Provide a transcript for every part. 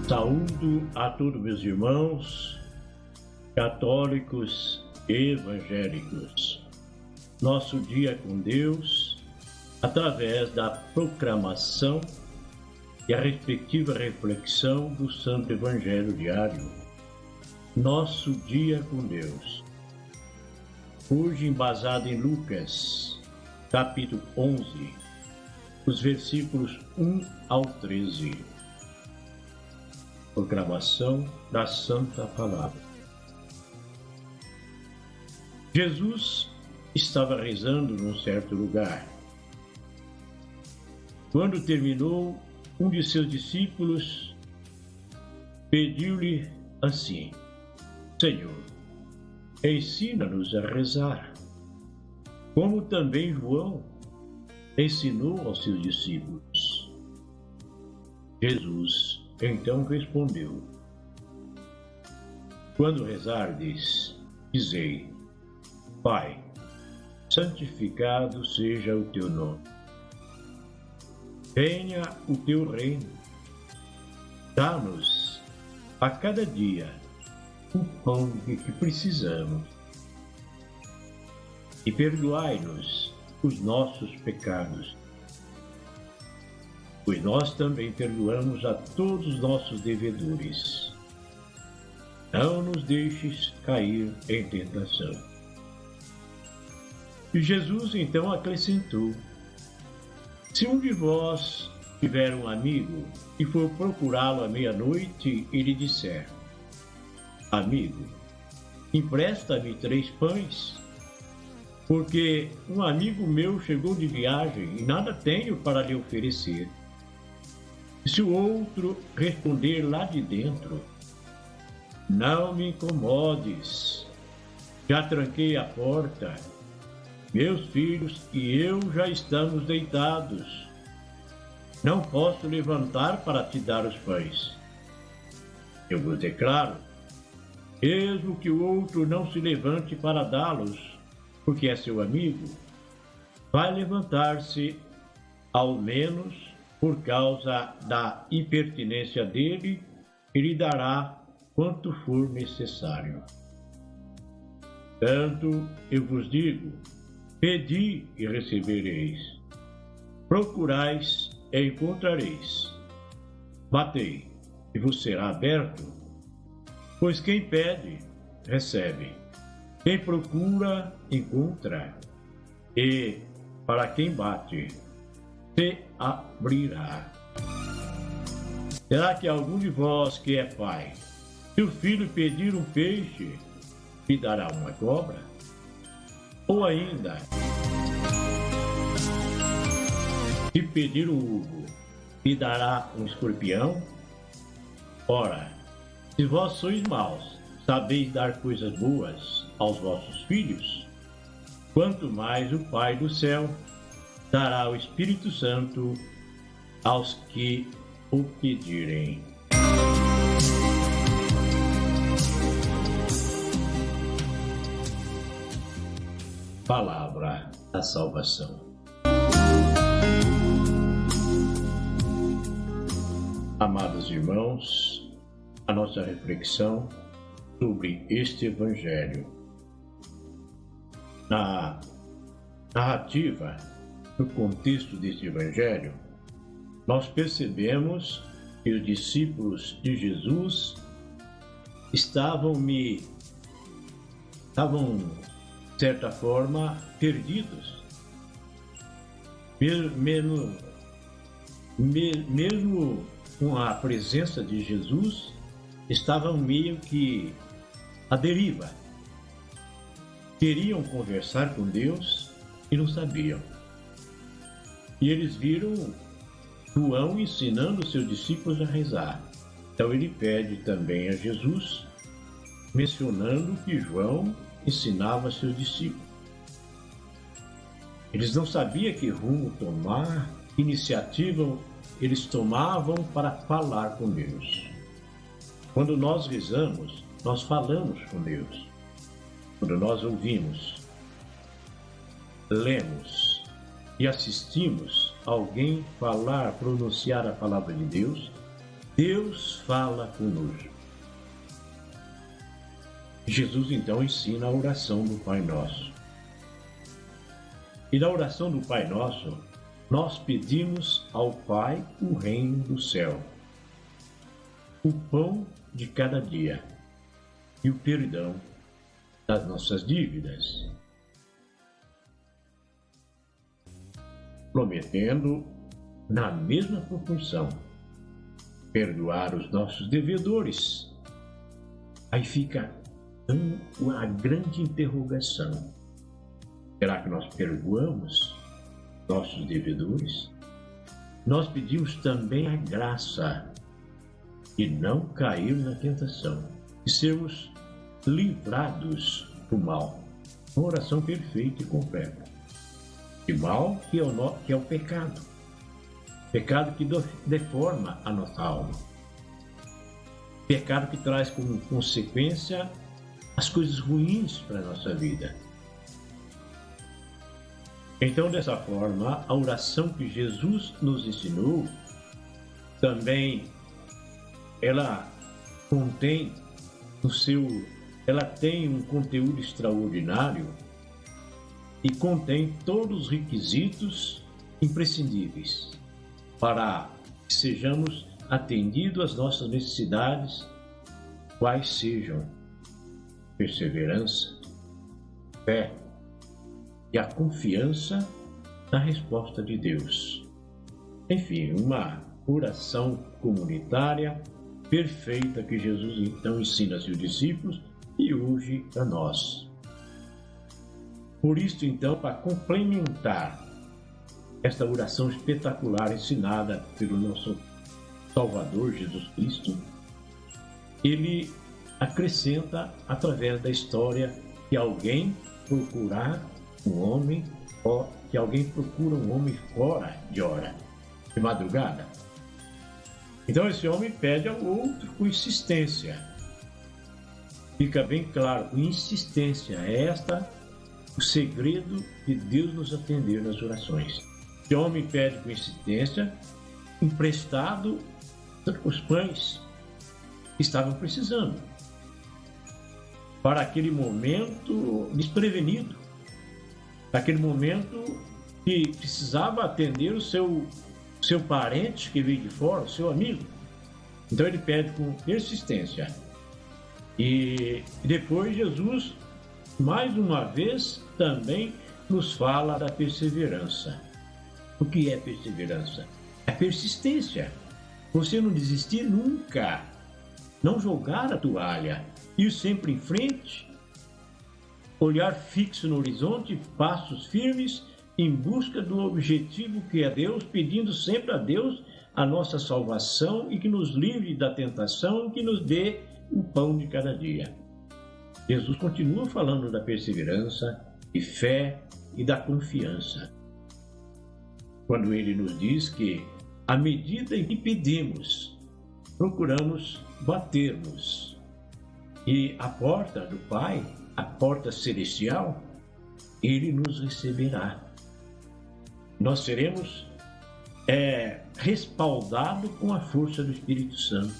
Saúdo a todos meus irmãos, católicos e evangélicos. Nosso dia com Deus, através da proclamação e a respectiva reflexão do Santo Evangelho diário. Nosso dia com Deus. Hoje embasado em Lucas, capítulo 11, os versículos 1 ao 13. Proclamação da Santa Palavra. Jesus estava rezando num certo lugar. Quando terminou, um de seus discípulos pediu-lhe assim: Senhor, ensina-nos a rezar, como também João ensinou aos seus discípulos. Jesus então respondeu: Quando rezardes, dizei: Pai, santificado seja o teu nome. Venha o teu reino. Dá-nos a cada dia o pão de que precisamos. E perdoai-nos os nossos pecados, pois nós também perdoamos a todos os nossos devedores. Não nos deixes cair em tentação. E Jesus então acrescentou: Se um de vós tiver um amigo e for procurá-lo à meia-noite e lhe disser: Amigo, empresta-me 3 pães, porque um amigo meu chegou de viagem e nada tenho para lhe oferecer. E se o outro responder lá de dentro: Não me incomodes, já tranquei a porta, meus filhos e eu já estamos deitados, não posso levantar para te dar os pães. Eu vos declaro, mesmo que o outro não se levante para dá-los, porque é seu amigo, vai levantar-se, ao menos por causa da impertinência dele, e lhe dará quanto for necessário. Tanto eu vos digo: pedi e recebereis, procurais e encontrareis, batei e vos será aberto, pois quem pede, recebe, quem procura, encontra, e para quem bate, se abrirá. Será que algum de vós que é pai, se o filho pedir um peixe, lhe dará uma cobra? Ou ainda, se pedir um uvo, lhe dará um escorpião? Ora, se vós sois maus, sabeis dar coisas boas aos vossos filhos, quanto mais o Pai do céu dará o Espírito Santo aos que o pedirem. Palavra da salvação. Amados irmãos, a nossa reflexão sobre este Evangelho. Na narrativa, no contexto deste Evangelho, nós percebemos que os discípulos de Jesus estavam, de certa forma, perdidos. Mesmo com a presença de Jesus, estavam meio que à deriva. Queriam conversar com Deus e não sabiam. E eles viram João ensinando seus discípulos a rezar. Então ele pede também a Jesus, mencionando que João ensinava seus discípulos. Eles não sabiam que rumo tomar, que iniciativa eles tomavam para falar com Deus. Quando nós rezamos, nós falamos com Deus. Quando nós ouvimos, lemos e assistimos alguém falar, pronunciar a palavra de Deus, Deus fala conosco. Jesus então ensina a oração do Pai Nosso. E na oração do Pai Nosso, nós pedimos ao Pai o reino do céu, o pão de cada dia e o perdão das nossas dívidas, prometendo, na mesma proporção, perdoar os nossos devedores. Aí fica a grande interrogação: será que nós perdoamos nossos devedores? Nós pedimos também a graça de não cair na tentação, de sermos livrados do mal. Uma oração perfeita e completa. De mal que é o pecado. Pecado que deforma a nossa alma. Pecado que traz como consequência as coisas ruins para a nossa vida. Então, dessa forma, a oração que Jesus nos ensinou, também ela tem um conteúdo extraordinário e contém todos os requisitos imprescindíveis para que sejamos atendidos às nossas necessidades, quais sejam perseverança, fé e a confiança na resposta de Deus. Enfim, uma oração comunitária perfeita que Jesus então ensina a seus discípulos e hoje a nós. Por isso, então, para complementar esta oração espetacular ensinada pelo nosso Salvador Jesus Cristo, ele acrescenta através da história que alguém procura um homem fora de hora, de madrugada. Então esse homem pede ao outro com insistência. Fica bem claro, com insistência. É o segredo de Deus nos atender nas orações. Esse homem pede com insistência, emprestado os pães que estavam precisando, para aquele momento desprevenido, naquele momento que precisava atender o seu parente que veio de fora, o seu amigo. Então ele pede com persistência. E depois Jesus, mais uma vez, também nos fala da perseverança. O que é perseverança? É persistência. Você não desistir nunca, não jogar a toalha, ir sempre em frente, olhar fixo no horizonte, passos firmes em busca do objetivo que é Deus, pedindo sempre a Deus a nossa salvação e que nos livre da tentação, que nos dê o pão de cada dia. Jesus continua falando da perseverança, de fé e da confiança, quando ele nos diz que, à medida em que pedimos, procuramos batermos, e a porta do Pai, a porta celestial, ele nos receberá. Nós seremos respaldados com a força do Espírito Santo,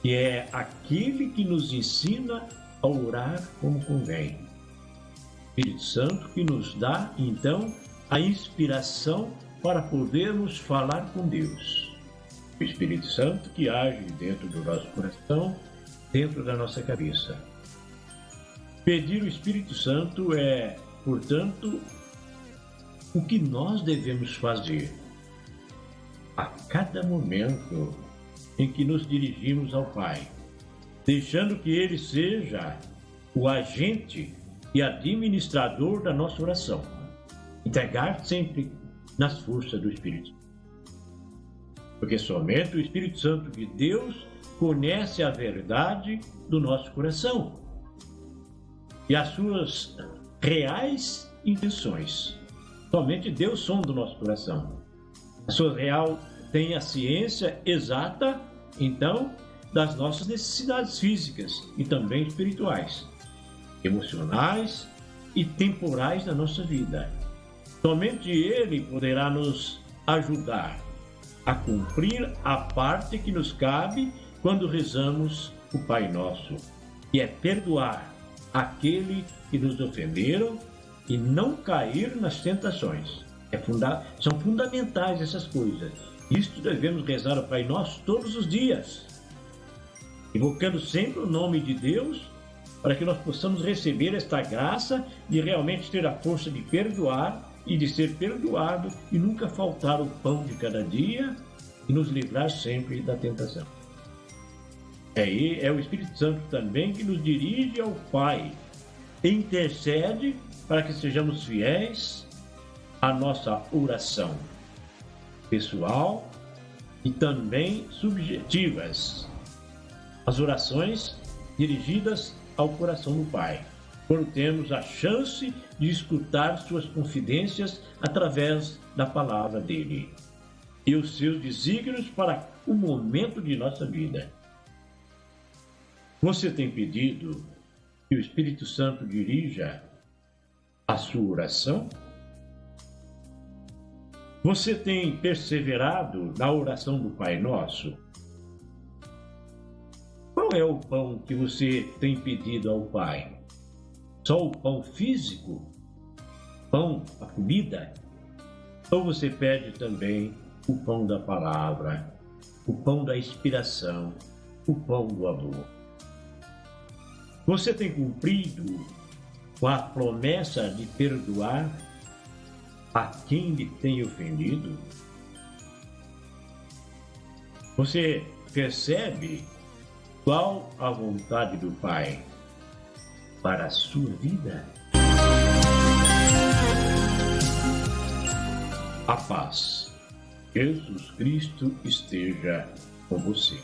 que é aquele que nos ensina a orar como convém. Espírito Santo que nos dá, então, a inspiração para podermos falar com Deus. O Espírito Santo que age dentro do nosso coração, dentro da nossa cabeça. Pedir o Espírito Santo é, portanto, o que nós devemos fazer a cada momento em que nos dirigimos ao Pai, deixando que Ele seja o agente e administrador da nossa oração. Entregar sempre nas forças do Espírito. Porque somente o Espírito Santo de Deus conhece a verdade do nosso coração e as suas reais intenções. Somente Deus sonda o nosso coração. A sua real tem a ciência exata, então, das nossas necessidades físicas e também espirituais, emocionais e temporais da nossa vida. Somente Ele poderá nos ajudar a cumprir a parte que nos cabe quando rezamos o Pai Nosso, que é perdoar aquele que nos ofenderam e não cair nas tentações. São fundamentais essas coisas. Isto devemos rezar o Pai Nosso todos os dias, invocando sempre o nome de Deus, para que nós possamos receber esta graça de realmente ter a força de perdoar e de ser perdoado e nunca faltar o pão de cada dia e nos livrar sempre da tentação. É o Espírito Santo também que nos dirige ao Pai, intercede para que sejamos fiéis à nossa oração pessoal e também subjetivas, as orações dirigidas ao coração do Pai, quando temos a chance de escutar suas confidências através da palavra dele e os seus desígnios para o momento de nossa vida. Você tem pedido que o Espírito Santo dirija a sua oração? Você tem perseverado na oração do Pai Nosso? Qual é o pão que você tem pedido ao Pai? Só o pão físico? Pão, a comida? Ou você pede também o pão da palavra, o pão da inspiração, o pão do amor? Você tem cumprido com a promessa de perdoar a quem lhe tem ofendido? Você percebe qual a vontade do Pai para a sua vida? A paz. Jesus Cristo esteja com você.